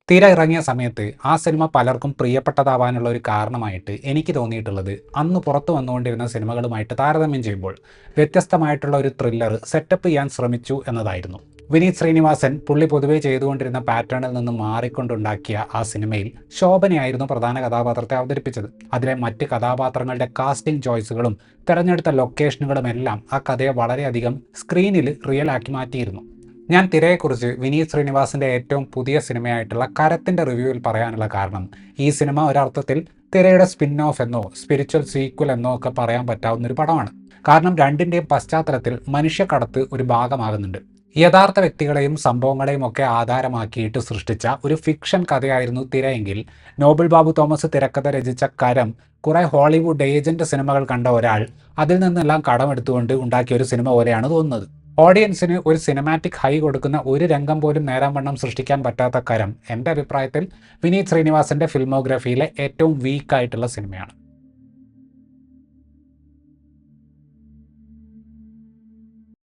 തിര ഇറങ്ങിയ സമയത്ത് ആ സിനിമ പലർക്കും പ്രിയപ്പെട്ടതാവാനുള്ള ഒരു കാരണമായിട്ട് എനിക്ക് തോന്നിയിട്ടുള്ളത് അന്ന് പുറത്തു വന്നുകൊണ്ടിരുന്ന സിനിമകളുമായിട്ട് താരതമ്യം ചെയ്യുമ്പോൾ വ്യത്യസ്തമായിട്ടുള്ള ഒരു ത്രില്ലർ സെറ്റപ്പ് ചെയ്യാൻ ശ്രമിച്ചു എന്നതായിരുന്നു. വിനീത് ശ്രീനിവാസൻ പുള്ളി പൊതുവേ ചെയ്തുകൊണ്ടിരുന്ന പാറ്റേണിൽ നിന്ന് മാറിക്കൊണ്ടുണ്ടാക്കിയ ആ സിനിമയിൽ ശോഭനയായിരുന്നു പ്രധാന കഥാപാത്രത്തെ അവതരിപ്പിച്ചത്. അതിലെ മറ്റ് കഥാപാത്രങ്ങളുടെ കാസ്റ്റിംഗ് ചോയ്സുകളും തിരഞ്ഞെടുത്ത ലൊക്കേഷനുകളും എല്ലാം ആ കഥയെ വളരെയധികം സ്ക്രീനിൽ റിയൽ ആക്കി മാറ്റിയിരുന്നു. ഞാൻ തിരയെക്കുറിച്ച് വിനീത് ശ്രീനിവാസന്റെ ഏറ്റവും പുതിയ സിനിമയായിട്ടുള്ള കരത്തിന്റെ റിവ്യൂവിൽ പറയാനുള്ള കാരണം, ഈ സിനിമ ഒരർത്ഥത്തിൽ തിരയുടെ സ്പിൻ ഓഫ് എന്നോ സ്പിരിച്വൽ സീക്വൽ എന്നോ ഒക്കെ പറയാൻ പറ്റാവുന്ന ഒരു പടമാണ്. കാരണം രണ്ടിൻ്റെയും പശ്ചാത്തലത്തിൽ മനുഷ്യക്കടത്ത് ഒരു ഭാഗമാകുന്നുണ്ട്. യഥാർത്ഥ വ്യക്തികളെയും സംഭവങ്ങളെയും ഒക്കെ ആധാരമാക്കിയിട്ട് സൃഷ്ടിച്ച ഒരു ഫിക്ഷൻ കഥയായിരുന്നു തിരയെങ്കിൽ, നോബിൾ ബാബു തോമസ് തിരക്കഥ രചിച്ച കരം കുറെ ഹോളിവുഡ് ഏജന്റ് സിനിമകൾ കണ്ട ഒരാൾ അതിൽ നിന്നെല്ലാം കടമെടുത്തുകൊണ്ട് ഉണ്ടാക്കിയ ഒരു സിനിമ പോലെയാണ് തോന്നുന്നത്. ഓഡിയൻസിന് ഒരു സിനിമാറ്റിക് ഹൈ കൊടുക്കുന്ന ഒരു രംഗം പോലും നേരാംവണ്ണം സൃഷ്ടിക്കാൻ പറ്റാത്ത കരം എൻ്റെ അഭിപ്രായത്തിൽ വിനീത് ശ്രീനിവാസന്റെ ഫിൽമോഗ്രഫിയിലെ ഏറ്റവും വീക്കായിട്ടുള്ള സിനിമയാണ്.